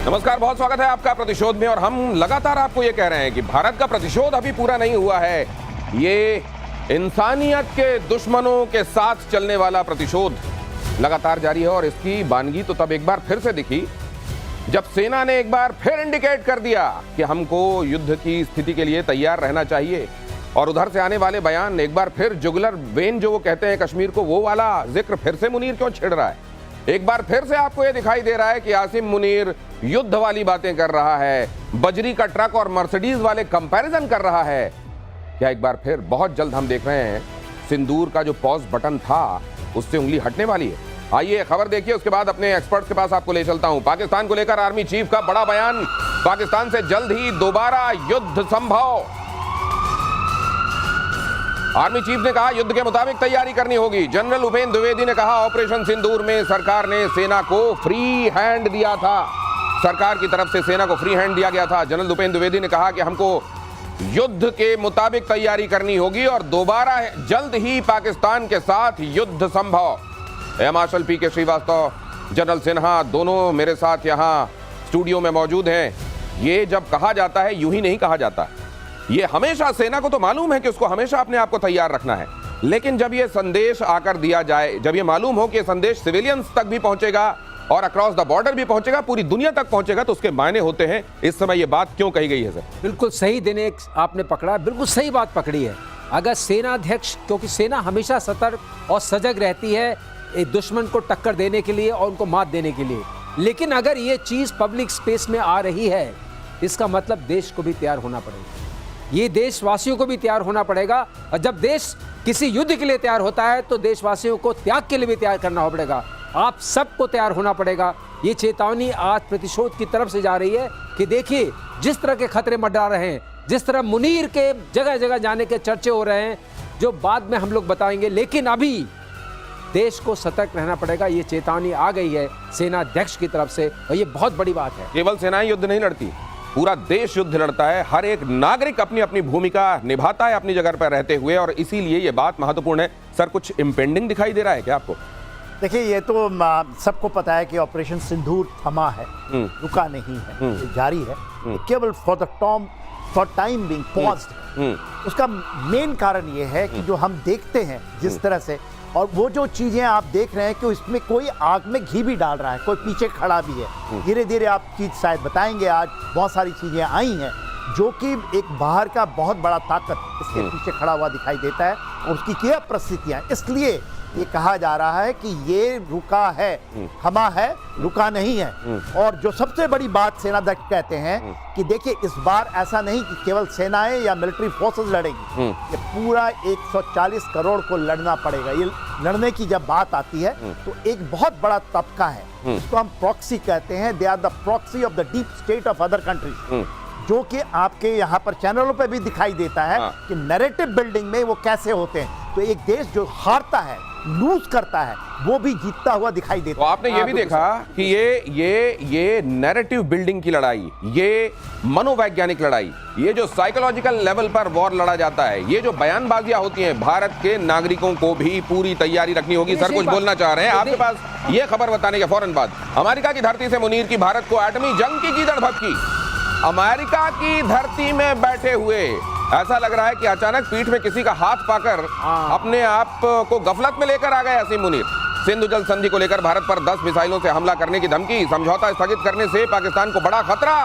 नमस्कार, बहुत स्वागत है आपका प्रतिशोध में। और हम लगातार आपको ये कह रहे हैं कि भारत का प्रतिशोध अभी पूरा नहीं हुआ है। ये इंसानियत के दुश्मनों के साथ चलने वाला प्रतिशोध लगातार जारी है। और इसकी बानगी तो तब एक बार फिर से दिखी जब सेना ने एक बार फिर इंडिकेट कर दिया कि हमको युद्ध की स्थिति के लिए तैयार रहना चाहिए। और उधर से आने वाले बयान एक बार फिर जुगलर वेन जो वो कहते हैं कश्मीर को, वो वाला जिक्र फिर से मुनीर क्यों छिड़ रहा है। एक बार फिर से आपको यह दिखाई दे रहा है कि आसिम मुनीर युद्ध वाली बातें कर रहा है, बजरी का ट्रक और मर्सिडीज वाले कंपैरिजन कर रहा है। क्या एक बार फिर बहुत जल्द हम देख रहे हैं सिंदूर का जो पॉज बटन था उससे उंगली हटने वाली है। आइए खबर देखिए, उसके बाद अपने एक्सपर्ट्स के पास आपको ले चलता हूं। पाकिस्तान को लेकर आर्मी चीफ का बड़ा बयान, पाकिस्तान से जल्द ही दोबारा युद्ध संभव। आर्मी चीफ ने कहा युद्ध के मुताबिक तैयारी करनी होगी। जनरल उपेंद्र द्विवेदी ने कहा ऑपरेशन सिंदूर में सरकार ने सेना को फ्री हैंड दिया था, सरकार की तरफ से सेना को फ्री हैंड दिया गया था। जनरल उपेंद्र द्विवेदी ने कहा कि हमको युद्ध के मुताबिक तैयारी करनी होगी और दोबारा जल्द ही पाकिस्तान के साथ युद्ध संभव। एयर मार्शल पीके श्रीवास्तव, जनरल सिन्हा दोनों मेरे साथ यहाँ स्टूडियो में मौजूद हैं। ये जब कहा जाता है यूं ही नहीं कहा जाता, ये हमेशा सेना को तो मालूम है कि उसको हमेशा अपने आप को तैयार रखना है। लेकिन जब ये संदेश आकर दिया जाए, जब ये मालूम हो कि ये संदेश सिविलियंस तक भी पहुंचेगा और अक्रॉस द बॉर्डर भी पहुंचेगा, पूरी दुनिया तक पहुंचेगा, तो उसके मायने होते हैं। इस समय ये बात क्यों कही गई है सर? बिल्कुल सही दिन एक आपने पकड़ा, बिल्कुल सही बात पकड़ी है। अगर सेनाध्यक्ष, क्योंकि सेना हमेशा सतर्क और सजग रहती है एक दुश्मन को टक्कर देने के लिए और उनको मात देने के लिए, लेकिन अगर ये चीज पब्लिक स्पेस में आ रही है, इसका मतलब देश को भी तैयार होना पड़ेगा, ये देशवासियों को भी तैयार होना पड़ेगा। और जब देश किसी युद्ध के लिए तैयार होता है तो देशवासियों को त्याग के लिए भी तैयार करना पड़ेगा। आप सबको तैयार होना पड़ेगा। ये चेतावनी आज प्रतिशोध की तरफ से जा रही है कि देखिए जिस तरह के खतरे मंडरा रहे हैं, जिस तरह मुनीर के जगह जगह जाने के चर्चे हो रहे हैं, जो बाद में हम लोग बताएंगे, लेकिन अभी देश को सतर्क रहना पड़ेगा। ये चेतावनी आ गई है सेना अध्यक्ष की तरफ से और ये बहुत बड़ी बात है। केवल सेनाएं युद्ध नहीं लड़ती, पूरा देश युद्ध लड़ता है। हर एक नागरिक अपनी अपनी भूमिका निभाता है अपनी जगह पर रहते हुए, और इसीलिए ये बात महत्वपूर्ण है। सर, कुछ इम्पेंडिंग दिखाई दे रहा है क्या आपको? देखिए, ये तो सबको पता है कि ऑपरेशन सिंदूर थमा है, रुका नहीं है, ये जारी है, केवल फॉर टाइम बीइंग पॉज्ड। उसका मेन कारण ये है कि जो हम देखते हैं जिस तरह से, और वो जो चीजें आप देख रहे हैं कि इसमें कोई आग में घी भी डाल रहा है, कोई पीछे खड़ा भी है। धीरे धीरे आप चीज शायद बताएंगे, आज बहुत सारी चीजें आई हैं जो कि एक बाहर का बहुत बड़ा ताकत इसके पीछे खड़ा हुआ दिखाई देता है और उसकी क्या परिस्थितियां। इसलिए ये कहा जा रहा है कि ये रुका है, थमा है, रुका नहीं है। और जो सबसे बड़ी बात सेनाध्यक्ष कहते हैं कि देखिए इस बार ऐसा नहीं कि केवल सेनाएं या मिलिट्री फोर्सेस लड़ेगी, ये पूरा 140 करोड़ को लड़ना पड़ेगा। ये लड़ने की जब बात आती है तो एक बहुत बड़ा तबका है, इसको हम प्रॉक्सी कहते हैं। They are the proxy of the deep state of other countries, जो कि आपके यहाँ पर चैनलों पे भी दिखाई देता है कि नैरेटिव बिल्डिंग में वो कैसे होते हैं। तो एक देश जो हारता है, लूज करता है, वो भी जीतता हुआ दिखाई देता है। तो आपने ये भी देखा कि ये नैरेटिव बिल्डिंग की लड़ाई, ये मनोवैज्ञानिक लड़ाई, ये जो साइकोलॉजिकल लेवल पर वॉर लड़ा जाता है, ये जो बयानबाजियां होती हैं, भारत के नागरिकों को भी पूरी तैयारी रखनी होगी। सर कुछ बोलना चाह रहे हैं आपके पास? ये खबर बताने के फौरन बाद अमेरिका की धरती से मुनीर की भारत को एटमी जंग की कीचड़ भपकी। अमेरिका की धरती में बैठे हुए ऐसा लग रहा है कि अचानक पीठ में किसी का हाथ पाकर अपने आप को गफलत में लेकर आ गए आसिम मुनीर। सिंधु जल संधि को लेकर भारत पर 10 मिसाइलों से हमला करने की धमकी, समझौता स्थगित करने से पाकिस्तान को बड़ा खतरा।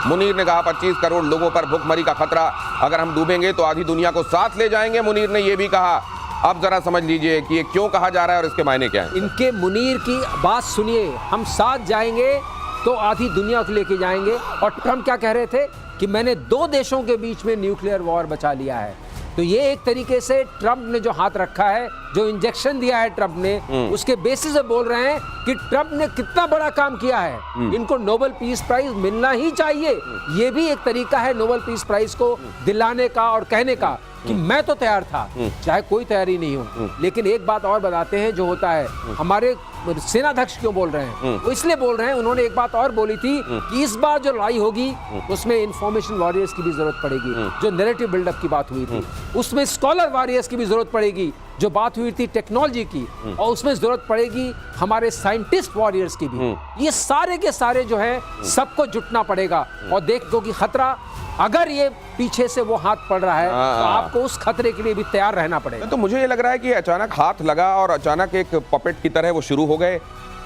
मुनीर ने कहा 25 करोड़ लोगों पर भुखमरी का खतरा, अगर हम डूबेंगे तो आधी दुनिया को साथ ले जाएंगे। मुनीर ने यह भी कहा। अब जरा समझ लीजिए कि ये क्यों कहा जा रहा है और इसके मायने क्या है। इनके मुनीर की बात सुनिए, हम साथ जाएंगे तो आधी दुनिया को लेके जाएंगे। और ट्रम्प क्या कह रहे थे कि मैंने 2 देशों के बीच में न्यूक्लियर वॉर बचा लिया है। तो ये एक तरीके से ट्रम्प ने जो हाथ रखा है, जो इंजेक्शन दिया है ट्रम्प ने, उसके बेसिस पे बोल रहे हैं कि ट्रम्प ने कितना बड़ा काम किया है, इनको नोबेल पीस प्राइज मिलना ही चाहिए। ये भी एक तरीका है नोबेल पीस प्राइज को दिलाने का और कहने का। कि मैं तो तैयार था, चाहे कोई तैयारी नहीं हो। लेकिन एक बात और बताते हैं जो होता है, हमारे सेनाध्यक्ष क्यों बोल रहे हैं, वो इसलिए बोल रहे हैं, उन्होंने एक बात और बोली थी कि इस बार जो लड़ाई होगी उसमें इंफॉर्मेशन वॉरियर्स की भी जरूरत पड़ेगी, जो नैरेटिव बिल्डअप की बात हुई थी, उसमें स्कॉलर वॉरियर्स की भी जरूरत पड़ेगी, जो बात हुई थी टेक्नोलॉजी की, और उसमें जरूरत पड़ेगी हमारे साइंटिस्ट वॉरियर्स की भी। ये सारे के सारे जो है सबको जुटना पड़ेगा। और देख दो कि खतरा अगर ये पीछे से वो हाथ पड़ रहा है तो आपको उस खतरे के लिए भी तैयार रहना पड़ेगा। तो मुझे ये लग रहा है कि अचानक हाथ लगा और अचानक एक पपेट की तरह वो शुरू हो गए,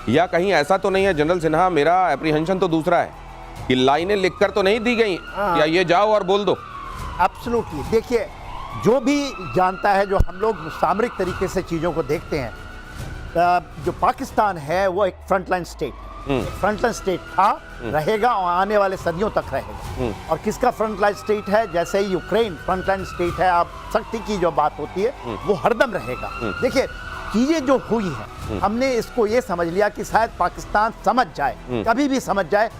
या कहीं ऐसा तो नहीं है जनरल सिन्हा, मेरा एप्रीहेंशन तो दूसरा है कि लाइनें लिखकर तो नहीं दी गई या ये जाओ और बोल दो। एब्सोल्युटली। देखिए, जो भी जानता है, जो हम लोग सामरिक तरीके से चीज़ों को देखते हैं, जो पाकिस्तान है वो एक फ्रंटलाइन स्टेट, फ्रंटलाइन स्टेट था, रहेगा और आने वाले सदियों तक रहेगा। और किसका फ्रंटलाइन स्टेट है? जैसे यूक्रेन फ्रंटलाइन स्टेट है, आप शक्ति की जो बात होती है वो हरदम रहेगा। देखिए, चीजें जो हुई है, हमने इसको ये समझ लिया कि शायद पाकिस्तान समझ जाए, कभी भी समझ जाए,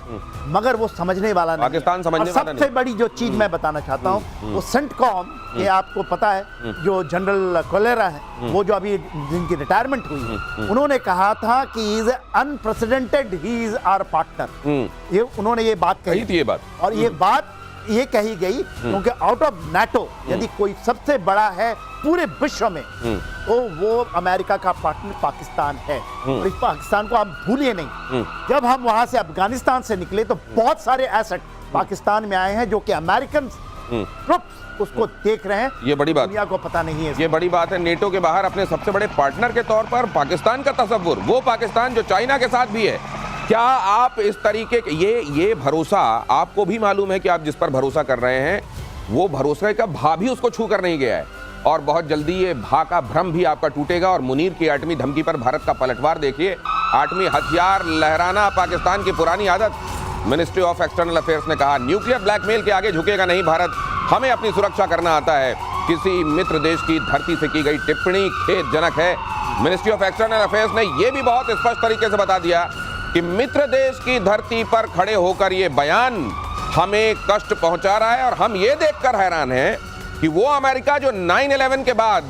मगर वो समझने वाला नहीं। पाकिस्तान समझने वाला नहीं। सबसे बड़ी जो चीज मैं बताना चाहता हूँ वो सेंटकॉम, ये आपको पता है, जो जनरल कोलेरा है, वो जो अभी जिनकी रिटायरमेंट हुई है, उन्होंने कहा था कि is unprecedented, he is our partner. ये उन्होंने ये बात कही थी, ये बात, और ये बात ये कही गई क्योंकि आउट ऑफ नाटो यदि कोई सबसे बड़ा है पूरे विश्व में तो वो अमेरिका का पार्टनर पाकिस्तान है। और इस पाकिस्तान को आप भूलिए नहीं। जब हम वहां से अफगानिस्तान से निकले तो बहुत सारे एसेट पाकिस्तान में आए हैं जो कि अमेरिकन ट्रुप्स उसको देख रहे हैं। ये बड़ी बात, दुनिया को पता नहीं है। ये बड़ी बात है। नेटो के बाहर अपने सबसे बड़े पार्टनर के तौर पर पाकिस्तान का तस्वुर, वो पाकिस्तान जो चाइना के साथ भी है। क्या आप इस तरीके के ये भरोसा आपको भी मालूम है कि आप जिस पर भरोसा कर रहे हैं वो भरोसा का भा भी उसको छू कर नहीं गया है, और बहुत जल्दी ये भा का भ्रम भी आपका टूटेगा। और मुनीर की एटमी धमकी पर भारत का पलटवार देखिए, एटमी हथियार लहराना पाकिस्तान की पुरानी आदत। मिनिस्ट्री ऑफ एक्सटर्नल अफेयर्स ने कहा न्यूक्लियर ब्लैकमेल के आगे झुकेगा नहीं भारत, हमें अपनी सुरक्षा करना आता है। किसी मित्र देश की धरती से की गई टिप्पणी खेदजनक है। मिनिस्ट्री ऑफ एक्सटर्नल अफेयर्स ने यह भी बहुत स्पष्ट तरीके से बता दिया कि मित्र देश की धरती पर खड़े होकर ये बयान हमें कष्ट पहुंचा रहा है। और हम ये देखकर हैरान हैं कि वो अमेरिका जो 9/11 के बाद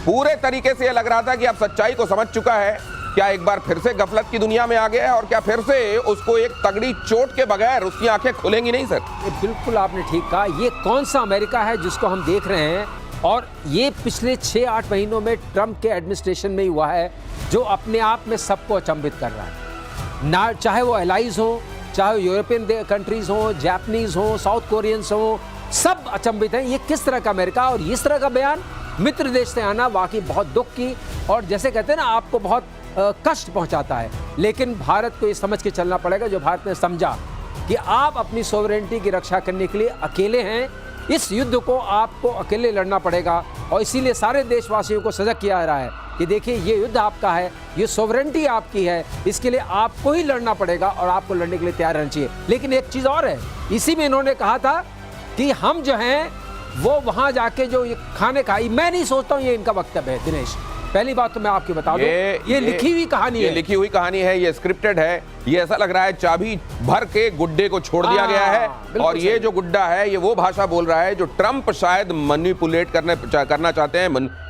पूरे तरीके से ये लग रहा था कि अब सच्चाई को समझ चुका है, क्या एक बार फिर से गफलत की दुनिया में आ गया है, और क्या फिर से उसको एक तगड़ी चोट के बगैर उसकी आंखें खुलेंगी नहीं? सर, ये बिल्कुल आपने ठीक कहा। ये कौन सा अमेरिका है जिसको हम देख रहे हैं, और ये पिछले 6-8 महीनों में ट्रंप के एडमिनिस्ट्रेशन में ही हुआ है, जो अपने आप में सबको अचंभित कर रहा है। ना चाहे वो एलाइज हो, चाहे यूरोपियन कंट्रीज हो, जापानीज हो, साउथ कोरियंस हो, सब अचंभित हैं। ये किस तरह का अमेरिका, और इस तरह का बयान मित्र देश से आना वाकई बहुत दुख की, और जैसे कहते हैं ना, आपको बहुत कष्ट पहुंचाता है। लेकिन भारत को ये समझ के चलना पड़ेगा, जो भारत ने समझा कि आप अपनी सोवरेनिटी की रक्षा करने के लिए अकेले हैं, इस युद्ध को आपको अकेले लड़ना पड़ेगा। और इसीलिए सारे देशवासियों को सजग किया जा रहा है कि देखिए, ये युद्ध आपका है, ये सोवरेनिटी आपकी है, इसके लिए आपको ही लड़ना पड़ेगा और आपको लड़ने के लिए तैयार रहना चाहिए। लेकिन एक चीज़ और है, इसी में इन्होंने कहा था कि हम जो हैं वो वहाँ जाके जो ये खाने खाई, मैं नहीं सोचता हूँ ये इनका वक्तव्य है दिनेश। पहली बात तो मैं आपकी बता दूं, ये लिखी हुई कहानी है, लिखी हुई कहानी है, ये स्क्रिप्टेड है। ये ऐसा लग रहा है चाबी भर के गुड्डे को छोड़ दिया गया है, और ये जो गुड्डा है ये वो भाषा बोल रहा है जो ट्रंप शायद मैनिपुलेट करना चाहते हैं,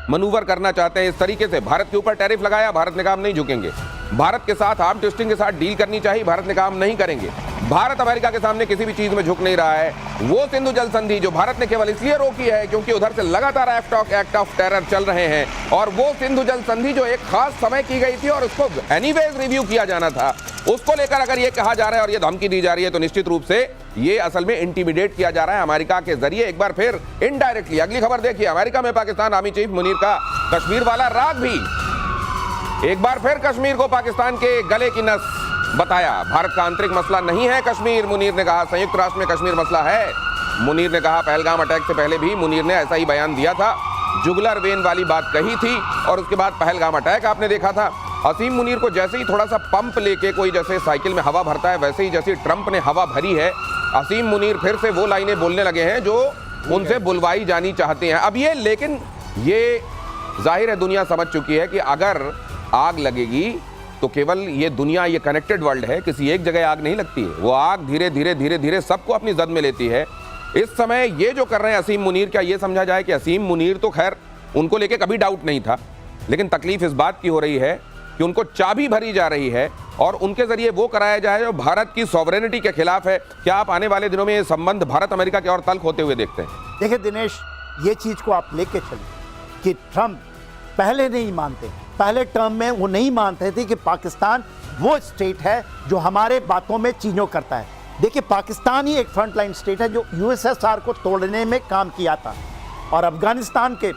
मनूवर करना चाहते हैं। इस तरीके से भारत के ऊपर टैरिफ लगाया, भारत ने कहा हम नहीं झुकेंगे। भारत के साथ आर्म ट्विस्टिंग के साथ डील करनी चाहिए, भारत ने कहा हम नहीं करेंगे। भारत अमेरिका के सामने किसी भी चीज में झुक नहीं रहा है। वो सिंधु जल संधि जो भारत ने केवल इसलिए रोकी है क्योंकि उधर से लगातार एक्ट ऑफ टेरर चल रहे हैं, और वो सिंधु जल संधि जो एक खास समय की गई थी और उसको एनीवेज रिव्यू किया जाना था, उसको लेकर अगर ये कहा जा रहा है और ये धमकी दी जा रही है, तो निश्चित रूप से ये असल में इंटिमिडेट किया जा रहा है अमेरिका के जरिए, एक बार फिर इनडायरेक्टली। अगली खबर देखिए, अमेरिका में पाकिस्तान आर्मी चीफ मुनीर का कश्मीर वाला राग भी एक बार फिर कश्मीर को पाकिस्तान के गले की नस बताया। भारत का आंतरिक मसला नहीं है कश्मीर, मुनीर ने कहा, संयुक्त राष्ट्र में कश्मीर मसला है। मुनीर ने कहा, पहलगाम अटैक से पहले भी मुनीर ने ऐसा ही बयान दिया था, जुगलर वेन वाली बात कही थी, और उसके बाद पहलगाम अटैक आपने देखा था। असीम मुनीर को जैसे ही थोड़ा सा पंप लेके कोई जैसे साइकिल में हवा भरता है, वैसे ही जैसे ट्रंप ने हवा भरी है, असीम मुनीर फिर से वो लाइनें बोलने लगे हैं जो उनसे बुलवाई जानी चाहते हैं। अब ये, लेकिन ये जाहिर है दुनिया समझ चुकी है कि अगर आग लगेगी तो केवल ये दुनिया, ये कनेक्टेड वर्ल्ड है, किसी एक जगह आग नहीं लगती है, वो आग धीरे धीरे सबको अपनी जद में लेती है। इस समय ये जो कर रहे हैं असीम मुनीर, क्या ये समझा जाए कि असीम मुनीर तो खैर उनको लेके कभी डाउट नहीं था, लेकिन तकलीफ इस बात की हो रही है कि उनको चाबी भरी जा रही है और उनके जरिए वो कराया जाए जो भारत की सॉवरेनिटी के खिलाफ है। क्या आप आने वाले दिनों में ये संबंध भारत अमेरिका के और तल्ख होते हुए देखते हैं? देखिए दिनेश, ये चीज को आप लेके चलिए कि ट्रंप पहले नहीं मानते, पहले टर्म में वो नहीं मानते थे कि पाकिस्तान वो स्टेट है जो हमारे बातों में चीजों करता है। देखिए पाकिस्तान ही एक फ्रंटलाइन स्टेट है जो यूएसएसआर को तोड़ने में काम किया था, और अफगानिस्तान के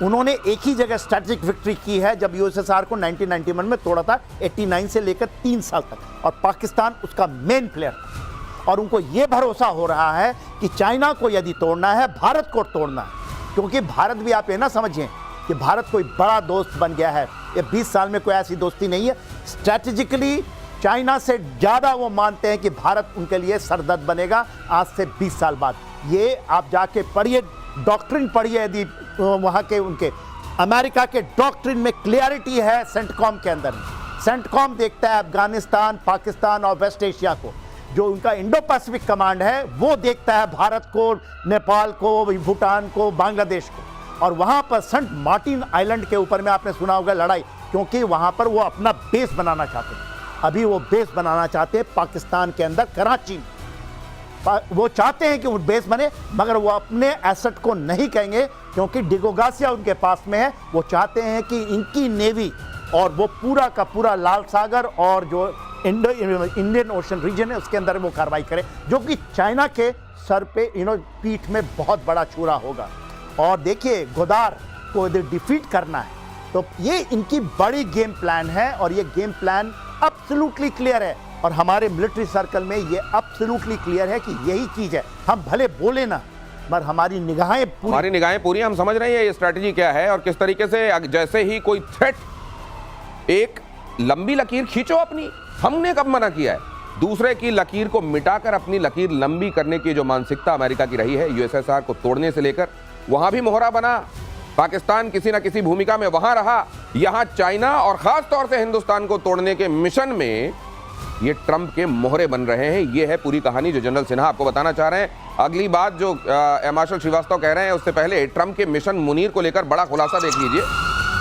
उन्होंने एक ही जगह स्ट्रेटेजिक विक्ट्री की है जब यूएसएसआर को 1991 में तोड़ा था, 89 से लेकर 3 साल तक, और पाकिस्तान उसका मेन प्लेयर था। और उनको ये भरोसा हो रहा है कि चाइना को यदि तोड़ना है, भारत को तोड़ना है, क्योंकि भारत भी, आप ये ना समझिए कि भारत कोई बड़ा दोस्त बन गया है। ये 20 साल में कोई ऐसी दोस्ती नहीं है। स्ट्रैटेजिकली चाइना से ज़्यादा वो मानते हैं कि भारत उनके लिए सरदर्द बनेगा आज से 20 साल बाद। ये आप जाके पढ़िए, डॉक्ट्रिन पढ़िए, यदि वहाँ के उनके अमेरिका के डॉक्ट्रिन में क्लियरिटी है सेंटकॉम के अंदर। सेंटकॉम देखता है अफगानिस्तान, पाकिस्तान और वेस्ट एशिया को। जो उनका इंडो पैसिफिक कमांड है वो देखता है भारत को, नेपाल को, भूटान को, बांग्लादेश को। और वहाँ पर सेंट मार्टिन आइलैंड के ऊपर में आपने सुना होगा लड़ाई, क्योंकि वहाँ पर वो अपना बेस बनाना चाहते हैं। अभी वो बेस बनाना चाहते हैं पाकिस्तान के अंदर, कराची में। वो चाहते हैं कि वो बेस बने, मगर वो अपने एसेट को नहीं कहेंगे क्योंकि डिगोगासिया उनके पास में है। वो चाहते हैं कि इनकी नेवी और वो पूरा का पूरा लाल सागर और जो इंडियन ओशन रीजन है उसके अंदर वो कार्रवाई करे, जो कि चाइना के सर पे पीठ में बहुत बड़ा छुरा होगा। और देखिए गोदार को यदि डिफीट करना है तो ये इनकी बड़ी गेम प्लान है, और ये गेम प्लान एब्सोल्युटली क्लियर है। और हमारे मिलिट्री सर्कल में ये एब्सोल्युटली क्लियर है कि यही चीज है। हम भले बोले ना, पर हमारी निगाहें पूरी, हम समझ रहे हैं ये स्ट्रैटेजी क्या है और किस तरीके से। जैसे ही कोई थ्रेट, एक लंबी लकीर खींचो अपनी, हमने कब मना किया है? दूसरे की लकीर को मिटाकर अपनी लकीर लंबी करने की जो मानसिकता अमेरिका की रही है, यूएसएसआर को तोड़ने से लेकर, वहां भी मोहरा बना, पाकिस्तान किसी ना किसी भूमिका में वहां रहा, यहां चाइना और खास तौर से हिंदुस्तान को तोड़ने के मिशन में ये ट्रंप के मोहरे बन रहे हैं। ये है पूरी कहानी जो जनरल सिन्हा आपको बताना चाह रहे हैं। अगली बात जो मार्शल श्रीवास्तव कह रहे हैं, उससे पहले ट्रंप के मिशन मुनीर को लेकर बड़ा खुलासा देख लीजिए।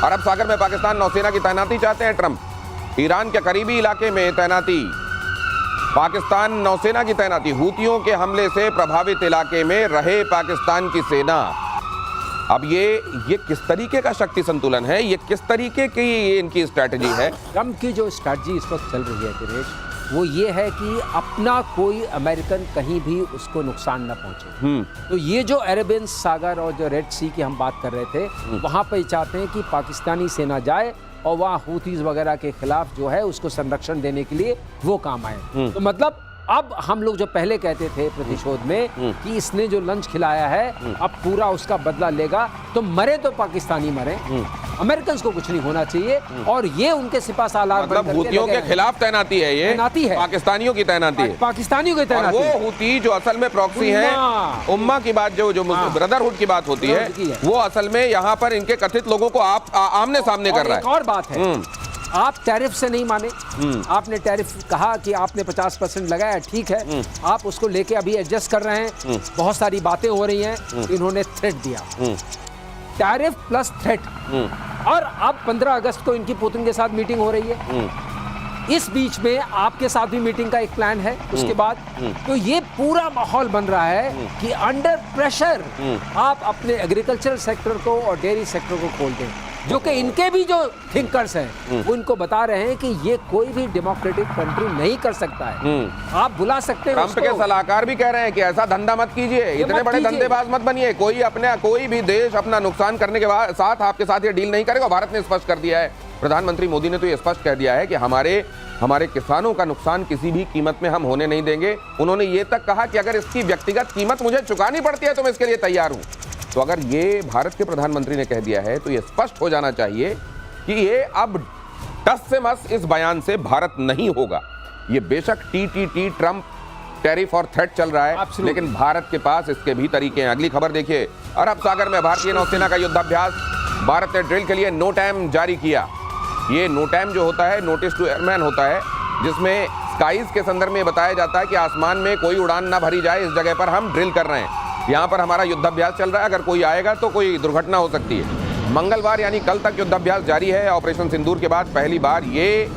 अरब सागर में पाकिस्तान नौसेना की तैनाती चाहते हैं ट्रंप। ईरान के करीबी इलाके में तैनाती, पाकिस्तान नौसेना की तैनाती, हूतियों के हमले से प्रभावित इलाके में रहे पाकिस्तान की सेना। अब ये किस तरीके का शक्ति संतुलन है, ये किस तरीके की ये इनकी स्ट्रैटेजी है? ट्रंप की जो स्ट्रैटेजी इस वक्त चल रही है दिनेश, वो ये है कि अपना कोई अमेरिकन कहीं भी उसको नुकसान न पहुंचे। तो ये जो अरेबियन सागर और जो रेड सी की हम बात कर रहे थे, वहां पर चाहते हैं कि पाकिस्तानी सेना जाए और वहाँ हूतीज वगैरह के खिलाफ जो है उसको संरक्षण देने के लिए वो काम आए। तो मतलब अब हम लोग जो पहले कहते थे प्रतिशोध में कि इसने जो लंच खिलाया है अब पूरा उसका बदला लेगा, तो मरे तो पाकिस्तानी मरे, अमेरिकन को कुछ नहीं होना चाहिए। और ये उनके सिपा सालार मतलब हूतियों के खिलाफ तैनाती है, ये तैनाती है, पाकिस्तानियों की तैनाती है, पाकिस्तानियों की तैनाती। वो हूती जो असल में प्रॉक्सी है, उम्मा की बात जो ब्रदरहुड की बात होती है, वो असल में यहाँ पर इनके कथित लोगों को आप आमने सामने कर रहा है। और बात है, आप टैरिफ से नहीं माने, आपने टैरिफ कहा कि आपने 50% लगाया, ठीक है, आप उसको लेके अभी एडजस्ट कर रहे हैं, बहुत सारी बातें हो रही हैं, इन्होंने थ्रेट दिया, टैरिफ प्लस थ्रेट, और अब 15 अगस्त को इनकी पुतिन के साथ मीटिंग हो रही है, इस बीच में आपके साथ भी मीटिंग का एक प्लान है उसके बाद। तो ये पूरा माहौल बन रहा है कि अंडर प्रेशर आप अपने एग्रीकल्चरल सेक्टर को और डेयरी सेक्टर को खोल दें, जो कि इनके भी जो थिंकर्स हैं वो इनको बता रहे हैं कि ये कोई भी डेमोक्रेटिक कंट्री नहीं कर सकता है। आप बुला सकते हैं, ट्रंप के सलाहकार भी कह रहे हैं कि ऐसा धंधा मत कीजिए, इतने बड़े धंधेबाज मत बनिए, कोई भी देश अपना नुकसान करने के साथ आपके साथ ये डील नहीं करेगा। भारत ने स्पष्ट कर दिया है, प्रधानमंत्री मोदी ने तो ये स्पष्ट कह दिया है कि हमारे किसानों का नुकसान किसी भी कीमत में हम होने नहीं देंगे। उन्होंने ये तक कहा कि अगर इसकी व्यक्तिगत कीमत मुझे चुकानी पड़ती है तो मैं इसके लिए तैयार हूं। तो अगर ये भारत के प्रधानमंत्री ने कह दिया है तो ये स्पष्ट हो जाना चाहिए कि ये अब टस से मस इस बयान से भारत नहीं होगा। ये बेशक टी ट्रंप टैरिफ और थ्रेट चल रहा है, लेकिन भारत के पास इसके भी तरीके हैं। अगली खबर देखिए, अरब सागर में भारतीय नौसेना का युद्धाभ्यास, भारत ने ड्रिल के लिए नो टाइम जारी किया। ये नो टाइम जो होता है नोटिस टू एयरमैन होता है, जिसमें स्काईज के संदर्भ में बताया जाता है कि आसमान में कोई उड़ान ना भरी जाए, इस जगह पर हम ड्रिल कर रहे हैं। यहाँ पर हमारा युद्धाभ्यास चल रहा है, अगर कोई आएगा तो कोई दुर्घटना हो सकती है। मंगलवार यानी कल तक युद्धाभ्यास जारी है। ऑपरेशन सिंदूर के बाद पहली बार ये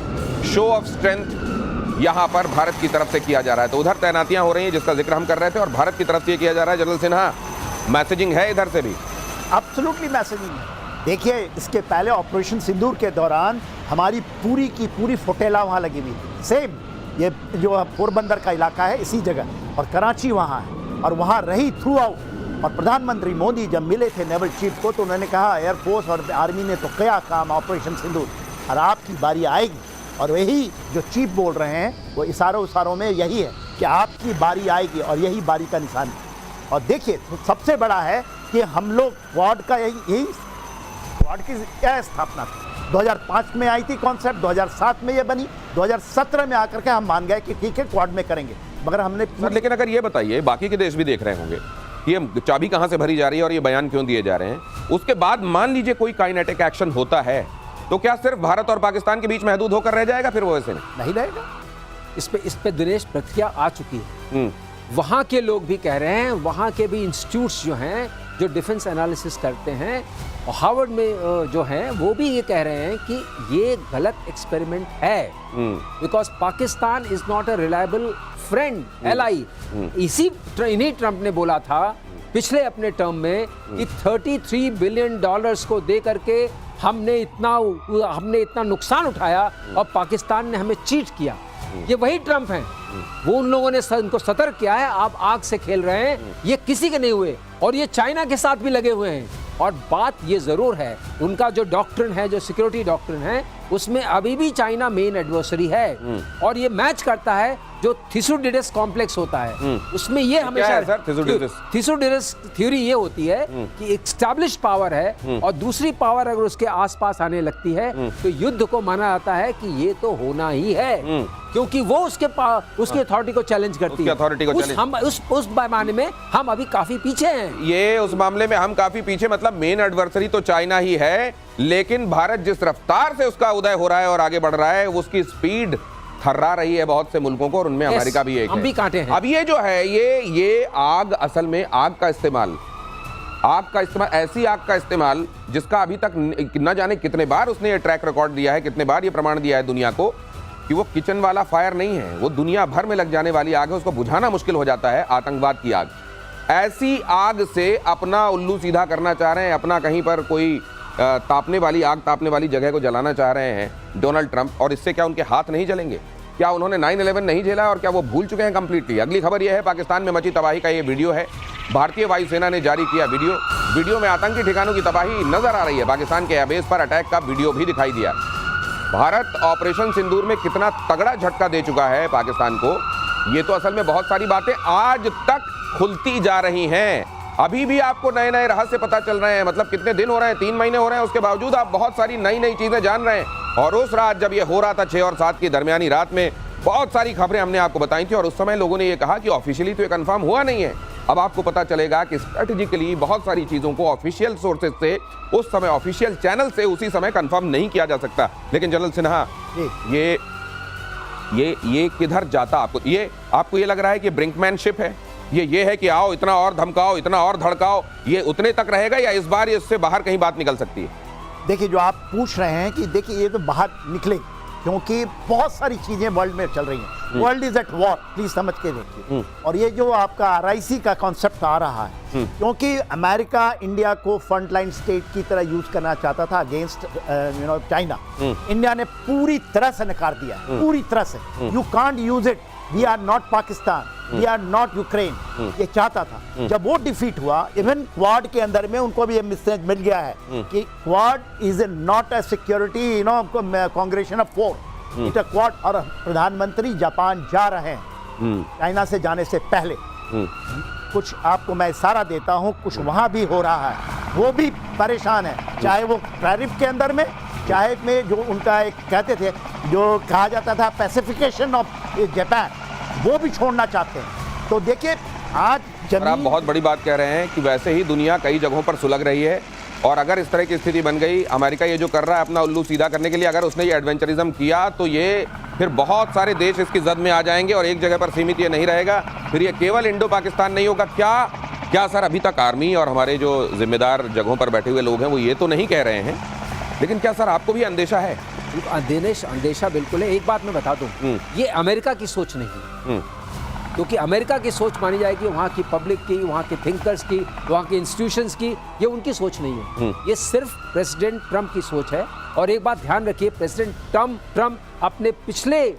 शो ऑफ स्ट्रेंथ यहाँ पर भारत की तरफ से किया जा रहा है। तो उधर तैनातियां हो रही हैं जिसका जिक्र हम कर रहे थे, और भारत की तरफ से ये किया जा रहा है। जनरल सिन्हा, मैसेजिंग है इधर से भी? एब्सोल्युटली मैसेजिंग है। देखिए, इसके पहले ऑपरेशन सिंदूर के दौरान हमारी पूरी की पूरी फुटेला वहाँ लगी हुई थी। सेम ये जो पोरबंदर का इलाका है इसी जगह, और कराची वहाँ है, और वहाँ रही थ्रू आउट। और प्रधानमंत्री मोदी जब मिले थे नेवल चीफ को तो उन्होंने कहा एयरफोर्स और आर्मी ने तो किया काम ऑपरेशन सिंदूर, और आपकी बारी आएगी। और वही जो चीफ बोल रहे हैं वो इशारों में यही है कि आपकी बारी आएगी, और यही बारी का निशान है। और देखिए, सबसे बड़ा है कि हम लोग क्वाड का यही क्वाड की क्या स्थापना थी, 2005 में आई थी कॉन्सेप्ट, 2007 में ये बनी, 2017 में आकर के हम मान गए कि ठीक है क्वाड में करेंगे, मगर हमने सर लेकिन अगर ये बताइए, बाकी के देश भी देख रहे होंगे ये चाबी कहां से भरी जा रही है और ये बयान क्यों दिए जा रहे हैं, उसके बाद मान लीजिए कोई काइनेटिक एक्शन होता है तो क्या सिर्फ भारत और पाकिस्तान के बीच महदूद होकर रह जाएगा? फिर वो ऐसे नहीं रहेगा। इस पे दिनेश प्रतिक्रिया आ चुकी है। वहाँ के लोग भी कह रहे हैं, वहाँ के भी इंस्टीट्यूट्स जो हैं जो डिफेंस एनालिसिस करते हैं, हार्वर्ड में जो हैं वो भी ये कह रहे हैं कि ये गलत एक्सपेरिमेंट है, because Pakistan is not a reliable friend ally. इन्हीं ट्रंप ने बोला था पिछले अपने टर्म में कि $33 बिलियन को दे करके हमने इतना नुकसान उठाया और पाकिस्तान ने हमें चीट किया। ये वही ट्रंप हैं, वो उन लोगों ने उनको सतर्क किया है, आप आग से खेल रहे हैं, ये किसी के नहीं हुए, और ये चाइना के साथ भी लगे हुए हैं। और बात ये जरूर है, उनका जो डॉक्ट्रिन है, जो सिक्योरिटी डॉक्ट्रिन है, उसमें अभी भी चाइना मेन एडवर्सरी है, और ये मैच करता है जो थिसुडिडस कॉम्प्लेक्स होता है, उसमें ये हमेशा थिसुडिडस थ्योरी ये होती है कि एस्टैब्लिश्ड पावर है और दूसरी पावर अगर उसके आसपास आने लगती है तो युद्ध को माना जाता है कि ये तो होना ही है, क्योंकि वो उसके अथॉरिटी को चैलेंज करती है। उस मामले में हम अभी काफी पीछे हैं। ये उस मामले में हम काफी पीछे, मतलब मेन एडवर्सरी तो चाइना ही है, लेकिन भारत जिस रफ्तार से उसका उदय हो रहा है और आगे बढ़ रहा है, उसकी स्पीड थर्रा रही है बहुत से मुल्कों को, और उनमें अमेरिका भी एक हम भी कांटे हैं। अब ये जो है ये आग, असल में आग का इस्तेमाल, ऐसी आग का इस्तेमाल जिसका अभी तक न जाने कितने बार उसने ये ट्रैक रिकॉर्ड दिया है, कितने बार ये प्रमाण दिया है दुनिया को कि वो किचन वाला फायर नहीं है, वो दुनिया भर में लग जाने वाली आग है, उसको बुझाना मुश्किल हो जाता है, आतंकवाद की आग। ऐसी आग से अपना उल्लू सीधा करना चाह रहे हैं, अपना कहीं पर कोई तापने वाली जगह को जलाना चाह रहे हैं डोनाल्ड ट्रंप। और इससे क्या उनके हाथ नहीं जलेंगे? क्या उन्होंने 9/11 नहीं झेला और क्या वो भूल चुके हैं कंप्लीटली? अगली खबर यह है, पाकिस्तान में मची तबाही का ये वीडियो है, भारतीय वायुसेना ने जारी किया वीडियो में आतंकी ठिकानों की तबाही नजर आ रही है, पाकिस्तान के एयरबेस पर अटैक का वीडियो भी दिखाई दिया। भारत ऑपरेशन सिंदूर में कितना तगड़ा झटका दे चुका है पाकिस्तान को, ये तो असल में बहुत सारी बातें आज तक खुलती जा रही हैं। अभी भी आपको नए नए रहस्य पता चल रहे हैं, मतलब कितने दिन हो रहे हैं, 3 महीने हो रहे हैं, उसके बावजूद आप बहुत सारी नई चीजें जान रहे हैं। और उस रात जब ये हो रहा था 6 और 7 की दरमियानी रात में बहुत सारी खबरें हमने आपको बताई थी, और उस समय लोगों ने ये कहा कि ऑफिशियली तो ये कंफर्म हुआ नहीं है। अब आपको पता चलेगा कि स्ट्रेटेजिकली बहुत सारी चीजों को ऑफिशियल सोर्सेज से, उस समय ऑफिशियल चैनल से उसी समय कंफर्म नहीं किया जा सकता। लेकिन जनरल सिन्हा, ये किधर जाता? आपको ये लग रहा है कि ब्रिंकमैनशिप है, ये है कि आओ इतना और धमकाओ, इतना और धड़काओ, ये उतने तक रहेगा या इस बार इससे बाहर कहीं बात निकल सकती है? देखिए, जो आप पूछ रहे हैं कि देखिए ये तो बाहर निकले, क्योंकि बहुत सारी चीजें वर्ल्ड में चल रही हैं, world is at war, please समझ के देखिए। और ये जो आपका RIC का कॉन्सेप्ट आ रहा है, क्योंकि अमेरिका इंडिया को फ्रंटलाइन स्टेट की तरह यूज करना चाहता था अगेंस्ट चाइना, इंडिया ने पूरी तरह से नकार दिया, पूरी तरह से। You can't use it, we are not Pakistan, we are not Ukraine, ये चाहता था। जब वो डिफीट हुआ, इवन क्वाड के अंदर में उनको भी ये मैसेज मिल गया है कि Quad is not a security congregation of four, it a Quad. और प्रधानमंत्री जापान जा रहे हैं चाइना से जाने से पहले। कुछ आपको मैं इशारा देता हूं, कुछ वहां भी हो रहा है, वो भी परेशान है, चाहे वो टैरिफ के अंदर में, चाहे में जो उनका एक कहते थे, जो कहा जाता था पैसिफिकेशन ऑफ जापान, वो भी छोड़ना चाहते हैं। तो देखिए, आज जमीन, आप बहुत बड़ी बात कह रहे हैं कि वैसे ही दुनिया कई जगहों पर सुलग रही है, और अगर इस तरह की स्थिति बन गई, अमेरिका ये जो कर रहा है अपना उल्लू सीधा करने के लिए, अगर उसने ये एडवेंचरिज्म किया तो ये फिर बहुत सारे देश इसकी जद में आ जाएंगे, और एक जगह पर सीमित ये नहीं रहेगा, फिर ये केवल इंडो पाकिस्तान नहीं होगा। क्या क्या सर अभी तक आर्मी और हमारे जो जिम्मेदार जगहों पर बैठे हुए लोग हैं वो ये तो नहीं कह रहे हैं, लेकिन क्या सर आपको भी अंदेशा है? अंदेशा बिल्कुल है। एक बात मैं बता दूं, ये अमेरिका की सोच नहीं है, क्योंकि अमेरिका की सोच मानी जाएगी वहाँ की पब्लिक की, वहाँ के थिंकर्स की, वहाँ के इंस्टीट्यूशंस की, ये उनकी सोच नहीं है। ये सिर्फ प्रेसिडेंट ट्रंप की सोच है। और एक बात ध्यान रखिए, प्रेसिडेंट ट्रंप अपने पिछले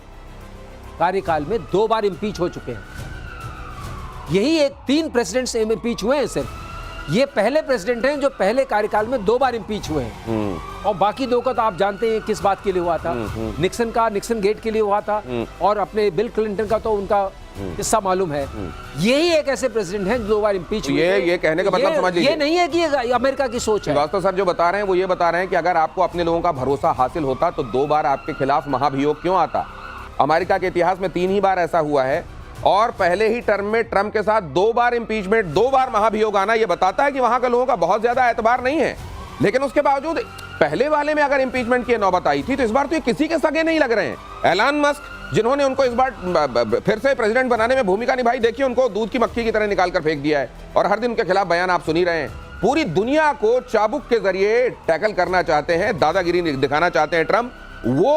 कार्यकाल में 2 बार इम्पीच हो चुके हैं। यही 3 प्रेसिडेंट्स इम्पीच हुए हैं सिर्फ। ये पहले प्रेसिडेंट हैं जो पहले कार्यकाल में 2 बार इम्पीच हुए हैं। और बाकी 2 का तो आप जानते हैं किस बात के लिए हुआ था। निक्सन गेट के लिए हुआ था, और अपने बिल क्लिंटन का तो उनका किस्सा मालूम है। यही एक ऐसे प्रेसिडेंट हैं 2 बार इम्पीच हुए। ये कहने का मतलब समझ लीजिए, ये नहीं है कि ये अमेरिका की सोच है। श्रीवास्तव सर जो बता रहे हैं वो ये बता रहे हैं कि अगर आपको अपने लोगों का भरोसा हासिल होता तो 2 बार आपके खिलाफ महाभियोग क्यों आता? अमेरिका के इतिहास में 3 ही बार ऐसा हुआ है, और पहले ही टर्म में ट्रंप के साथ 2 बार इंपीचमेंट, 2 बार महाभियोग आना, यह बताता है कि वहां के लोगों का बहुत ज्यादा एतबार नहीं है। लेकिन उसके बावजूद पहले वाले में अगर इंपीचमेंट की नौबत आई थी, तो इस बार तो ये किसी के सगे नहीं लग रहे हैं। एलन मस्क, जिन्होंने उनको इस बार फिर से प्रेसिडेंट बनाने में भूमिका निभाई, देखिए उनको दूध की मक्खी की तरह निकाल कर फेंक दिया है, और हर दिन उनके खिलाफ बयान आप सुन ही रहे हैं। पूरी दुनिया को चाबुक के जरिए टैकल करना चाहते हैं, दादागिरी दिखाना चाहते हैं ट्रंप। वो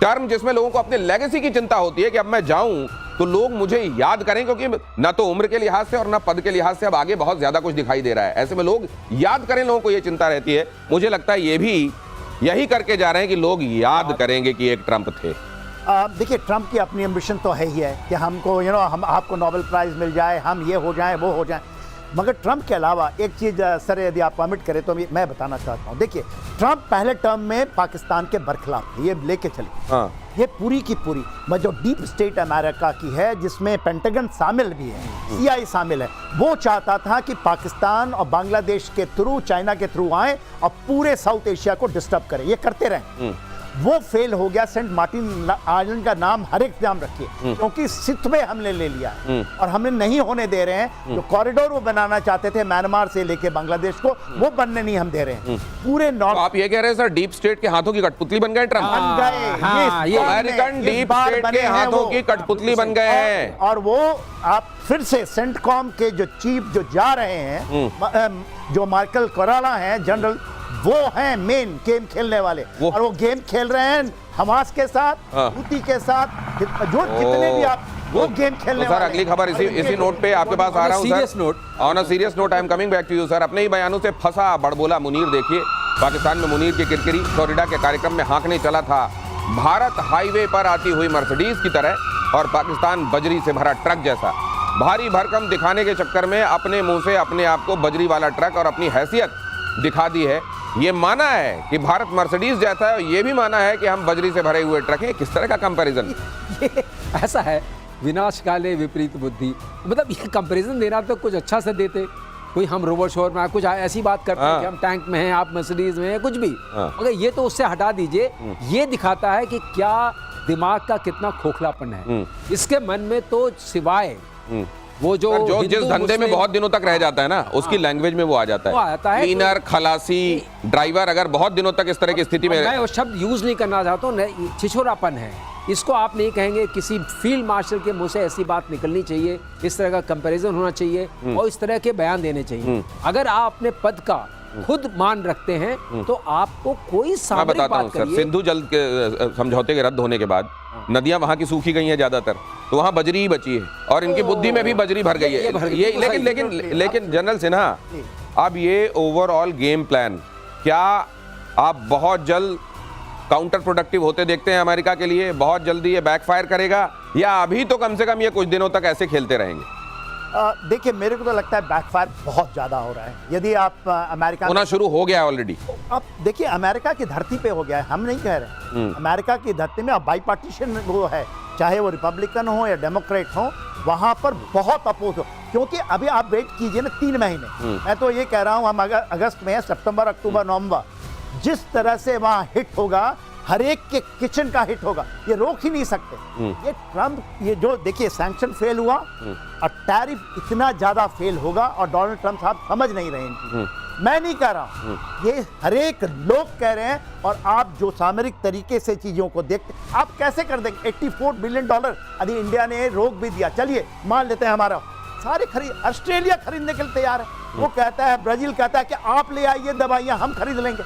टर्म जिसमें लोगों को अपने लेगेसी की चिंता होती है कि अब मैं जाऊं तो लोग मुझे याद करें, क्योंकि ना तो उम्र के लिहाज से और ना पद के लिहाज से अब आगे बहुत ज्यादा कुछ दिखाई दे रहा है। ऐसे में लोग याद करें, लोगों को यह चिंता रहती है। मुझे लगता है ये भी यही करके जा रहे हैं कि लोग याद करेंगे कि एक ट्रंप थे। देखिए, ट्रंप की अपनी एम्बिशन तो है ही है कि हमको हम आपको नोबेल प्राइज मिल जाए, हम ये हो जाएं वो हो जाएं। मगर ट्रंप के अलावा एक चीज़ सर यदि आप परमिट करें तो मैं बताना चाहता हूँ। देखिए, ट्रंप पहले टर्म में पाकिस्तान के बरखिलाफ थे, ये लेके चले। ये पूरी की पूरी जो डीप स्टेट अमेरिका की है, जिसमें पेंटागन शामिल भी है, CIA शामिल है, वो चाहता था कि पाकिस्तान और बांग्लादेश के थ्रू, चाइना के थ्रू आए और पूरे साउथ एशिया को डिस्टर्ब करें। ये करते रहे, वो फेल हो गया। सेंट मार्टिन आइलैंड का नाम हर एक नाम रखिए, क्योंकि सिथ में हमने ले लिया है और हमें नहीं होने दे रहे हैं। जो कॉरिडोर वो बनाना चाहते थे म्यांमार से लेके बांग्लादेश को, वो बनने नहीं हम दे रहे हैं। पूरे नॉर्थ, आप ये कह रहे हैं सर डीप स्टेट के हाथों की कठपुतली बन गए ट्रंप? बन गए, ये अमेरिकन डीप स्टेट के हाथों की कठपुतली बन गए हैं। और वो आप फिर से सेंटकॉम के जो चीफ जो जा रहे हैं, जो माइकल कोराला हैं जनरल, वो हैं मेन गेम खेलने वाले, और वो गेम खेल रहे हैं हमास के साथ, हूती के साथ, जो जितने भी आप वो गेम खेलने वाले। सर अगली खबर इसी नोट पे आपके पास आ रहा हूं sir. On a serious note I am coming back to you sir. अपने ही बयानों से फंसा बड़बोला मुनीर, देखिए पाकिस्तान में मुनीर की किरकिरी। फ्लोरिडा के कार्यक्रम में हाँकने चला था भारत हाईवे पर आती हुई मर्सिडीज की तरह, और पाकिस्तान बजरी से भरा ट्रक जैसा। भारी भरकम दिखाने के चक्कर में अपने मुंह से अपने आप को बजरी वाला ट्रक और अपनी हैसियत दिखा दी है। ये माना है कि भारत मर्सिडीज जैसा है, और ये भी माना है कि हम बजरी से भरे हुए ट्रक हैं। किस तरह का कंपैरिजन? ये ऐसा है, विनाश काले विपरीत बुद्धि। मतलब ये कंपैरिजन देना तो कुछ अच्छा से देते, कोई हम रोबो शोर में कुछ ऐसी बात करते हैं कि हम टैंक में हैं, आप मर्सिडीज में हैं, कुछ भी। मगर ये तो उससे हटा दीजिए। ये दिखाता है कि क्या दिमाग का कितना खोखलापन है इसके मन में। तो सिवाय वो जो जिस धंधे में बहुत दिनों तक रह जाता है ना, उसकी लैंग्वेज में वो आ जाता है। क्लीनर, खलासी, ड्राइवर, अगर बहुत दिनों तक इस तरह की स्थिति में, मैं वो शब्द यूज नहीं करना चाहता हूँ, छिछोरापन है। इसको आप नहीं कहेंगे। किसी फील्ड मार्शल के मुंह से ऐसी बात निकलनी चाहिए, इस तरह का कंपैरिजन होना चाहिए और इस तरह के बयान देने चाहिए। अगर आप अपने पद का खुद मान रखते हैं तो आपको कोई सामरिक बात करिए। सर, सिंधु जल के समझौते के रद्द होने के बाद नदियां वहां की सूखी गई हैं ज्यादातर, तो वहां बजरी ही बची है, और इनकी बुद्धि में भी बजरी भर गई है। ये लेकिन जनरल सिन्हा, अब ये ओवरऑल गेम प्लान क्या आप बहुत जल्द काउंटर प्रोडक्टिव होते देखते हैं अमेरिका के लिए? बहुत जल्दी ये बैकफायर करेगा, या अभी तो कम से कम ये कुछ दिनों तक ऐसे खेलते रहेंगे? देखिए, मेरे को तो लगता है बैकफायर बहुत ज़्यादा हो रहा है। यदि आप अमेरिका होना शुरू हो गया है ऑलरेडी। अब देखिए, अमेरिका की धरती पे हो गया है, हम नहीं कह रहे। अमेरिका की धरती में अब बाईपार्टीशन वो है, चाहे वो रिपब्लिकन हो या डेमोक्रेट हो, वहाँ पर बहुत अपोज हो। क्योंकि अभी आप वेट कीजिए ना 3 महीने, मैं तो ये कह रहा हूँ, हम अगस्त में, सितंबर, अक्टूबर, नवंबर, जिस तरह से वहाँ हिट होगा, हर एक के किचन का हिट होगा, ये रोक ही नहीं सकते। ये ट्रंप, ये जो देखिए सैंक्शन फेल हुआ और टैरिफ इतना ज्यादा फेल होगा, और डोनाल्ड ट्रंप साहब समझ नहीं रहे इनकी। मैं नहीं कह रहा हूं, ये हर एक लोग कह रहे हैं। और आप जो सामरिक तरीके से चीजों को देखते, आप कैसे कर देंगे? $84 बिलियन यदि इंडिया ने रोक भी दिया, चलिए मान लेते हैं हमारा सारे खरीद, ऑस्ट्रेलिया खरीदने के लिए तैयार है, वो कहता है, ब्राजील कहता है कि आप ले आइए दवाइयां, हम खरीद लेंगे।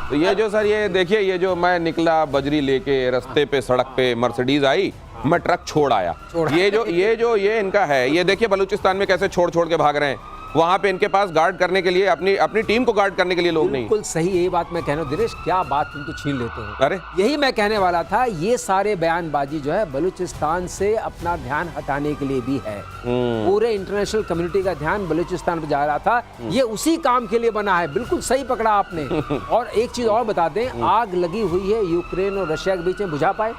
तो ये जो सर, ये देखिए, ये जो मैं निकला बजरी लेके, रास्ते पे सड़क पे मर्सिडीज आई, मैं ट्रक छोड़ आया, ये इनका है। ये देखिए बलूचिस्तान में कैसे छोड़ छोड़ के भाग रहे हैं, वहां पे इनके पास गार्ड करने के लिए, अपनी टीम को गार्ड करने के लिए लोग नहीं। बिल्कुल सही, यही बात मैं कह रहा हूँ दिनेश, क्या बात तुम तो छीन लेते हो। अरे यही मैं कहने वाला था, ये सारे बयानबाजी जो है बलूचिस्तान से अपना ध्यान हटाने के लिए भी है। पूरे इंटरनेशनल कम्युनिटी का ध्यान बलूचिस्तान पर जा रहा था, ये उसी काम के लिए बना है। बिल्कुल सही पकड़ा आपने। और एक चीज और बता दें, आग लगी हुई है यूक्रेन और रशिया के बीच में, बुझा पाए?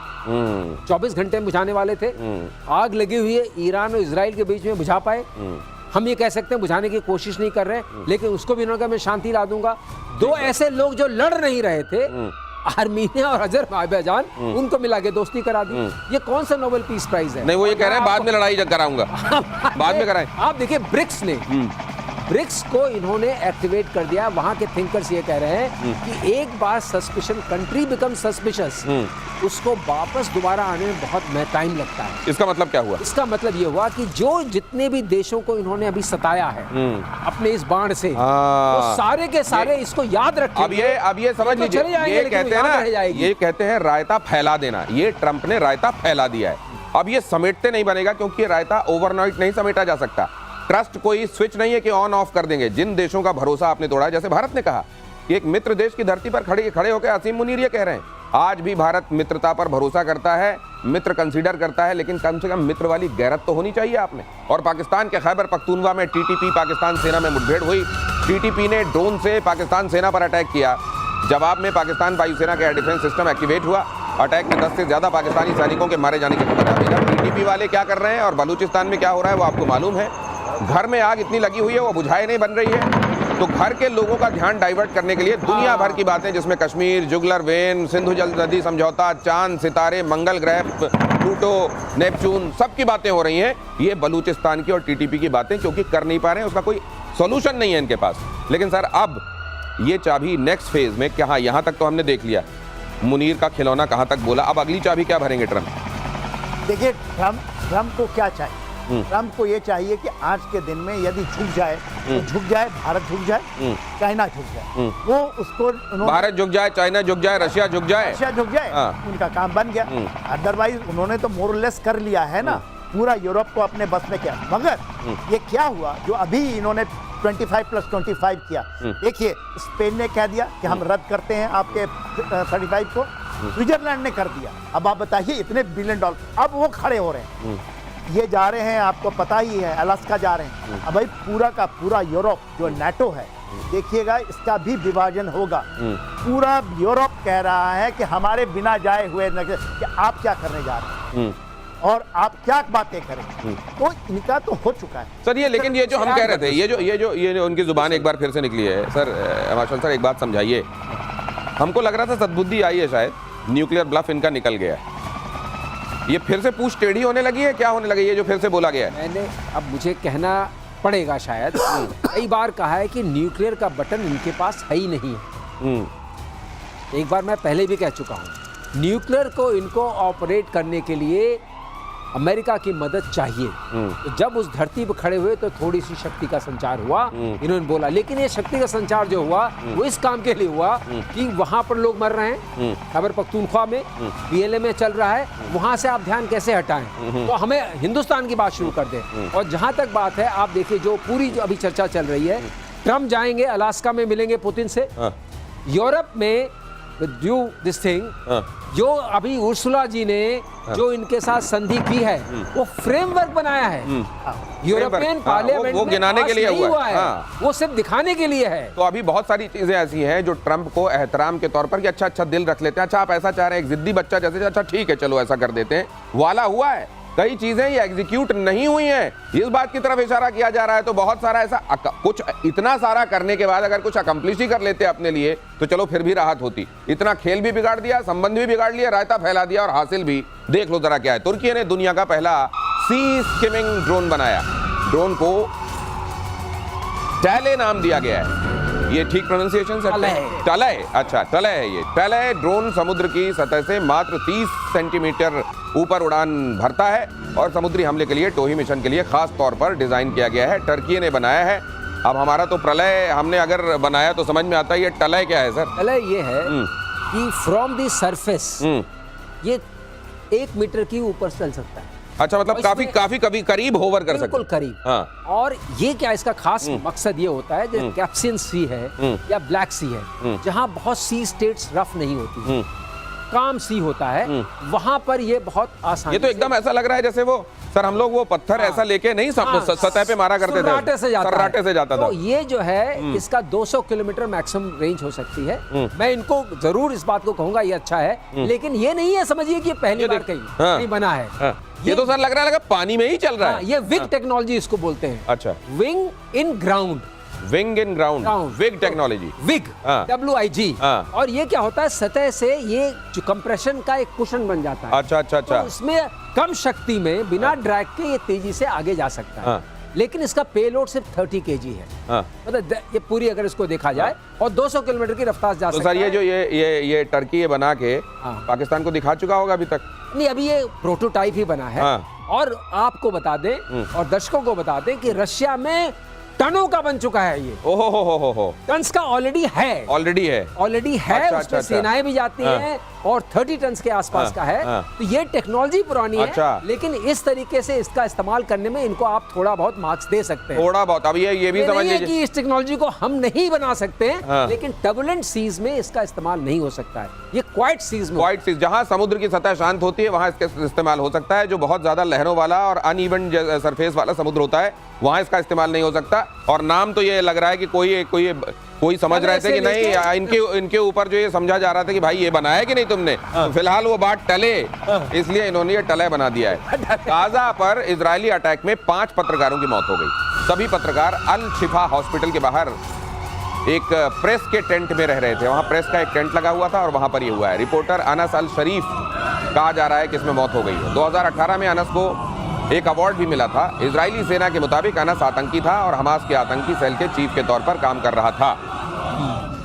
24 घंटे में बुझाने वाले थे। आग लगी हुई है ईरान और इजराइल के बीच में, बुझा पाए? हम ये कह सकते हैं बुझाने की कोशिश नहीं कर रहे, लेकिन उसको भी उन्होंने कहा मैं शांति ला दूंगा। दो ऐसे लोग जो लड़ नहीं रहे थे, आर्मीनिया और अजरबैजान, उनको मिला के दोस्ती करा दी। ये कौन सा नोबेल पीस प्राइज है? नहीं, वो ये कह रहे हैं बाद में लड़ाई कराऊंगा, बाद में कराएं। आप देखिए ब्रिक्स को इन्होंने एक्टिवेट कर दिया। वहां के थिंकर्स ये कह रहे हैं कि एक बार सस्पिशन, कंट्री बिकम सस्पिशियस, उसको वापस दोबारा आने में बहुत टाइम लगता है। इसका मतलब क्या हुआ? इसका मतलब ये हुआ कि जो जितने भी देशों को इन्होंने अभी सताया है अपने इस बाण से, वो सारे के सारे इसको याद रखें। अब ये समझ लीजिए, ये कहते हैं ना, ये कहते हैं रायता फैला देना। ये ट्रंप ने रायता फैला दिया है। अब ये समेटते नहीं बनेगा, क्योंकि रायता ओवरनाइट नहीं समेटा जा सकता। ट्रस्ट कोई स्विच नहीं है कि ऑन ऑफ कर देंगे। जिन देशों का भरोसा आपने तोड़ा, जैसे भारत ने कहा कि एक मित्र देश की धरती पर खड़े होकर असीम मुनीर ये कह रहे हैं, आज भी भारत मित्रता पर भरोसा करता है, मित्र कंसीडर करता है, लेकिन कम से कम मित्र वाली गैरत तो होनी चाहिए आप में। और पाकिस्तान के खैबर पख्तूनवा में टीटीपी पाकिस्तान सेना में मुठभेड़ हुई। टीटीपी ने ड्रोन से पाकिस्तान सेना पर अटैक किया। जवाब में पाकिस्तान वायुसेना का एयर डिफेंस सिस्टम एक्टिवेट हुआ। अटैक में 10 से ज्यादा पाकिस्तानी सैनिकों के मारे जाने की खबर है। टीटीपी वाले क्या कर रहे हैं और बलूचिस्तान में क्या हो रहा है वो आपको मालूम है। घर में आग इतनी लगी हुई है, वो बुझाए नहीं बन रही है, तो घर के लोगों का ध्यान डाइवर्ट करने के लिए दुनिया भर की बातें, जिसमें कश्मीर, जुगलर वेन, सिंधु जल नदी समझौता, चांद, सितारे, मंगल ग्रह, प्लूटो, नेपच्यून, सबकी बातें हो रही हैं। ये बलूचिस्तान की और टीटीपी की बातें, क्योंकि कर नहीं पा रहे हैं, उसका कोई सोल्यूशन नहीं है इनके पास। लेकिन सर, अब ये चाबी नेक्स्ट फेज में क्या? यहाँ तक तो हमने देख लिया मुनीर का खिलौना कहाँ तक बोला, अब अगली चाबी क्या भरेंगे ट्रंप? देखिए, ट्रंप को क्या चाहिए? ट्रंप को ये चाहिए कि आज के दिन में यदि झुक जाए तो झुक जाए, भारत झुक जाए, चाइना झुक जाए। वो उसको, भारत झुक जाए, चाइना झुक जाए, रशिया झुक जाए, उनका काम बन गया। अदरवाइज उन्होंने तो मोरलेस कर लिया है ना, पूरा यूरोप को अपने बस में किया। मगर ये क्या हुआ जो अभी इन्होंने 25+25 किया? देखिए, स्पेन ने कह दिया कि हम रद्द करते हैं आपके 35 को, स्विट्जरलैंड ने कर दिया। अब आप बताइए, इतने $1 बिलियन, अब वो खड़े हो रहे हैं। ये जा रहे हैं, आपको पता ही है, अलास्का जा रहे हैं। अब भाई पूरा का पूरा यूरोप जो नाटो है, देखिएगा इसका भी विभाजन होगा। पूरा यूरोप कह रहा है कि हमारे बिना जाए हुए कि आप क्या करने जा रहे हैं और आप क्या बातें करें। तो इनका तो हो चुका है सर ये। लेकिन ये जो हम कह रहे थे, ये जो उनकी जुबान एक बार फिर से निकली है सर, मार्शल सर एक बात समझाइए। हमको लग रहा था सद्बुद्धि आई है, शायद न्यूक्लियर ब्लफ इनका निकल गया है। ये फिर से पूछ टेढ़ी होने लगी है, क्या होने लगी है जो फिर से बोला गया है? मैंने, अब मुझे कहना पड़ेगा शायद, कई बार कहा है कि न्यूक्लियर का बटन इनके पास है ही नहीं है। एक बार मैं पहले भी कह चुका हूं, न्यूक्लियर को इनको ऑपरेट करने के लिए अमेरिका की मदद चाहिए। तो जब उस धरती पर खड़े हुए तो थोड़ी सी शक्ति का संचार हुआ, इन्होंने बोला। लेकिन ये शक्ति का संचार जो हुआ वो इस काम के लिए हुआ कि वहां पर लोग मर रहे हैं, खैबर पख्तूनख्वा में PLA में चल रहा है, वहां से आप ध्यान कैसे हटाएं। तो हमें हिंदुस्तान की बात शुरू कर दें। और जहां तक बात है, आप देखिए जो पूरी जो अभी चर्चा चल रही है, ट्रम्प जाएंगे, अलास्का में मिलेंगे पुतिन से, यूरोप में ड्यू दिस थिंग, जो अभी उर्सुला जी ने जो इनके साथ संधि की है, वो फ्रेमवर्क बनाया है। यूरोपियन पार्लियामेंट वो गिनाने के लिए हुआ है, वो सिर्फ दिखाने के लिए है। तो अभी बहुत सारी चीजें ऐसी हैं जो ट्रंप को एहतराम के तौर पर कि अच्छा दिल रख लेते हैं, अच्छा आप ऐसा चाह रहे हैं, एक जिद्दी बच्चा जैसे, अच्छा ठीक है चलो ऐसा कर देते हैं, वाला हुआ है। कई चीजें ये एग्जीक्यूट नहीं हुई हैं, इस बात की तरफ इशारा किया जा रहा है। तो बहुत सारा ऐसा कुछ, इतना सारा करने के बाद अगर कुछ अकम्प्लिश ही कर लेते अपने लिए तो चलो फिर भी राहत होती। इतना खेल भी बिगाड़ दिया, संबंध भी बिगाड़ लिया, रायता फैला दिया और हासिल भी देख लो जरा क्या है। तुर्की ने दुनिया का पहला सी स्किमिंग ड्रोन बनाया। ड्रोन को टैले नाम दिया गया है। ये ठीक प्रोनाउंसिएशन है? टले, अच्छा टले है ये। टले ड्रोन समुद्र की सतह से मात्र 30 सेंटीमीटर ऊपर उड़ान भरता है और समुद्री हमले के लिए टोही मिशन के लिए खास तौर पर डिजाइन किया गया है। टर्की ने बनाया है। अब हमारा तो प्रलय हमने अगर बनाया तो समझ में आता है, ये टलय क्या है सर? टलय ये है कि फ्रॉम द सरफेस ये 1 मीटर की ऊपर चल सकता है। अच्छा, मतलब काफी कभी करीब होवर कर सकते बिल्कुल करीब। हाँ। और ये क्या इसका खास मकसद ये होता है, जैसे कैप्सियन सी है या ब्लैक सी है, जहाँ बहुत सी स्टेट्स रफ नहीं होती, काम सी होता है, वहां पर ये बहुत आसान। ये तो एकदम ऐसा लग रहा है जैसे वो सर हम लोग वो पत्थर ऐसा लेके नहीं सतह पे मारा करते थे, सर्राटे से जाता था। तो ये जो है इसका 200 किलोमीटर मैक्सिमम रेंज हो सकती है। मैं इनको जरूर इस बात को कहूंगा ये अच्छा है, लेकिन ये नहीं है समझिए कि पहली बार कहीं बना है। ये तो सर लग रहा है पानी में ही चल रहा है। ये विग टेक्नोलॉजी इसको बोलते हैं। अच्छा, wing in ground, wing in ground, wig technology, wig WIG। और ये क्या होता है, सतह से ये जो कंप्रेशन का एक कुशन बन जाता है। अच्छा। तो इसमें कम शक्ति में बिना ड्रैग के ये तेजी से आगे जा सकता है। लेकिन इसका पेलोड सिर्फ 30 kg है। मतलब ये पूरी अगर इसको देखा जाए और 200 किलोमीटर की रफ्तार जा सकता है। तो सर ये जो ये टर्की ये बना के पाकिस्तान को दिखा चुका होगा अभी तक? नहीं, अभी ये प्रोटोटाइप ही बना है। और आपको बता दें और दर्शकों को बता दें कि रशिया में टनों का बन चुका है ये। ओहो, टन्स का ऑलरेडी है। अच्छा, उसमें सेनाएं भी जाती हैं और 30 टन के आसपास का है। तो ये टेक्नोलॉजी पुरानी है, लेकिन इस तरीके से इसका इस्तेमाल करने में इनको आप थोड़ा बहुत मार्क्स दे सकते हैं। थोड़ा बहुत। अब ये भी समझ लीजिए कि इस टेक्नोलॉजी को हम नहीं बना सकते, लेकिन टर्बुलेंट सीज में इसका इस्तेमाल नहीं हो सकता है। ये क्वाइट सीज में, जहां समुद्र की सतह शांत होती है वहां इसका इस्तेमाल हो सकता है। जो बहुत ज्यादा लहरों वाला और अनइवन सरफेस वाला समुद्र होता है वहां इसका इस्तेमाल नहीं हो सकता। और नाम तो ये लग रहा है कि कोई समझ रहे थे कि नहीं, इनके ऊपर जो ये समझा जा रहा था कि भाई ये बनाया कि नहीं तुमने, तो फिलहाल वो बात टले, इसलिए इन्होंने ये टले बना दिया है। गाजा पर इजरायली अटैक में 5 पत्रकारों की मौत हो गई। सभी पत्रकार अल शिफा हॉस्पिटल के बाहर एक प्रेस के टेंट में रह रहे थे। वहां प्रेस का एक टेंट लगा हुआ था और वहां पर ये हुआ है। रिपोर्टर अनस अल शरीफ कहा जा रहा है कि इसमें मौत हो गई है। 2018 में अनस को एक अवार्ड भी मिला था। इजरायली सेना के मुताबिक अनस आतंकी था और हमास के आतंकी सेल के चीफ के तौर पर काम कर रहा था।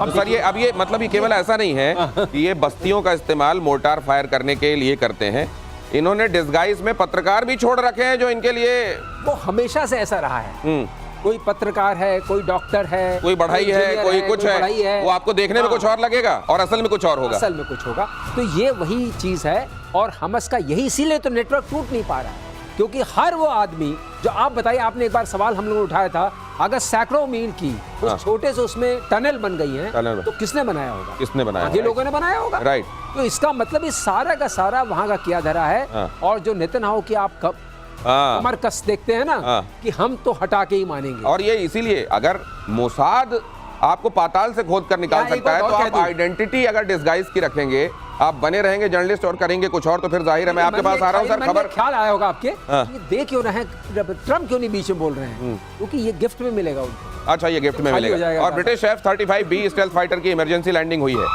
अब सर ये मतलब ये केवल ऐसा नहीं है कि ये बस्तियों का इस्तेमाल मोर्टार फायर करने के लिए करते हैं। इन्होंने डिस्गाइज में पत्रकार भी छोड़ रखे हैं जो इनके लिए, वो हमेशा से ऐसा रहा है। कोई पत्रकार है, कोई डॉक्टर है, कोई बढ़ाई है, कोई कुछ है, वो आपको देखने में कुछ और लगेगा और असल में कुछ और होगा। असल में कुछ होगा। तो ये वही चीज है और हमास का यही, इसीलिए तो नेटवर्क टूट नहीं पा रहा है, क्योंकि हर वो आदमी जो आप बताइए, आपने एक बार सवाल हम लोगों ने उठाया था, अगर सैकड़ों मील की उस छोटे से उसमें टनल बन गई है तो किसने बनाया होगा? किसने बनाया? ये लोगों ने बनाया होगा। राइट। तो इसका मतलब इस सारा का सारा वहां का किया धरा है। और जो नेतन्याहू की आप कब कमर कस देखते हैं ना कि हम तो हटा के ही मानेंगे। और ये इसीलिए अगर मोसाद आपको पाताल से खोद कर निकाल सकता है तो आप आइडेंटिटी अगर डिस्गाइज की रखेंगे, आप बने रहेंगे जर्नलिस्ट और करेंगे कुछ और, तो फिर जाहिर है मैं आपके पास आ रहा हूं सर। खबर ख्याल आया होगा आपके, ये देख क्यों रहे हैं, ट्रम्प क्यों नहीं बीच में बोल रहे हैं, क्योंकि ये गिफ्ट में मिलेगा उनको। अच्छा, ये गिफ्ट में मिलेगा। और ब्रिटिश F-35B स्टेल्थ फाइटर की इमरजेंसी लैंडिंग हुई है।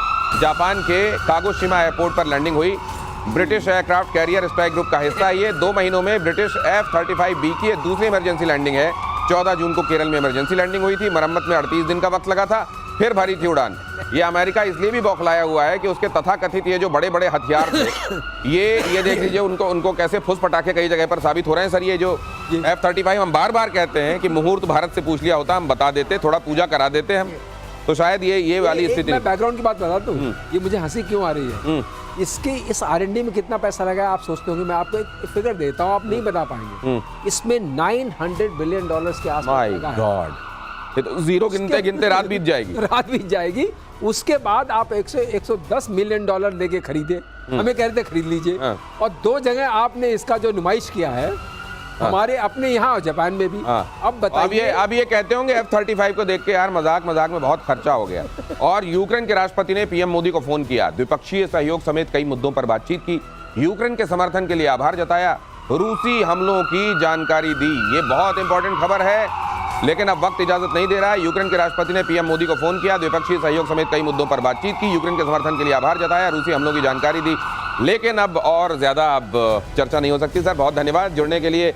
जापान के कागोशिमा एयरपोर्ट पर लैंडिंग हुई। British aircraft carrier strike group का हिस्सा है ये। 2 महीनों में ब्रिटिश F-35B की दूसरी इमरजेंसी लैंडिंग है। 14 जून को केरल में इमरजेंसी लैंडिंग हुई थी। मरम्मत में 38 दिन का वक्त लगा था, फिर भरी थी उड़ान। ये अमेरिका इसलिए भी बौखलाया हुआ है कि उसके तथाकथित ये जो बड़े बड़े हथियार थे, ये देख लीजिए उनको कैसे फुस पटाखे कई जगह पर साबित हो रहे हैं। सर ये जो F-35 हम बार बार कहते हैं कि मुहूर्त भारत से पूछ लिया होता, हम बता देते, थोड़ा पूजा करा देते हम, तो शायद ये वाली स्थिति। मैं बैकग्राउंड की बात बताता हूँ, ये मुझे हंसी क्यों आ रही है। इसके इस R&D में कितना पैसा लगा है आप सोचते होंगे, मैं आपको एक फिगर देता हूँ, आप नहीं बता पाएंगे। इसमें $900 बिलियन के आसपास लगा है। ये तो जीरो गिनते गिनते रात बीत जाएगी। उसके बाद आप 110 मिलियन डॉलर लेके खरीदे, हमें कह रहे थे खरीद लीजिए। और 2 जगह आपने इसका जो नुमाइश किया है, हमारे अपने यहाँ और जापान में भी। अब बताइए, अब ये कहते होंगे F-35 को देख के यार मजाक में बहुत खर्चा हो गया। और यूक्रेन के राष्ट्रपति ने पीएम मोदी को फोन किया, द्विपक्षीय सहयोग समेत कई मुद्दों पर बातचीत की, यूक्रेन के समर्थन के लिए आभार जताया, रूसी हमलों की जानकारी दी। ये बहुत इंपॉर्टेंट खबर है, लेकिन अब वक्त इजाजत नहीं दे रहा है। यूक्रेन के राष्ट्रपति ने पीएम मोदी को फोन किया, द्विपक्षीय सहयोग समेत कई मुद्दों पर बातचीत की, यूक्रेन के समर्थन के लिए आभार जताया, रूसी हमलों की जानकारी दी। लेकिन अब और ज्यादा चर्चा नहीं हो सकती। सर बहुत धन्यवाद जुड़ने के लिए।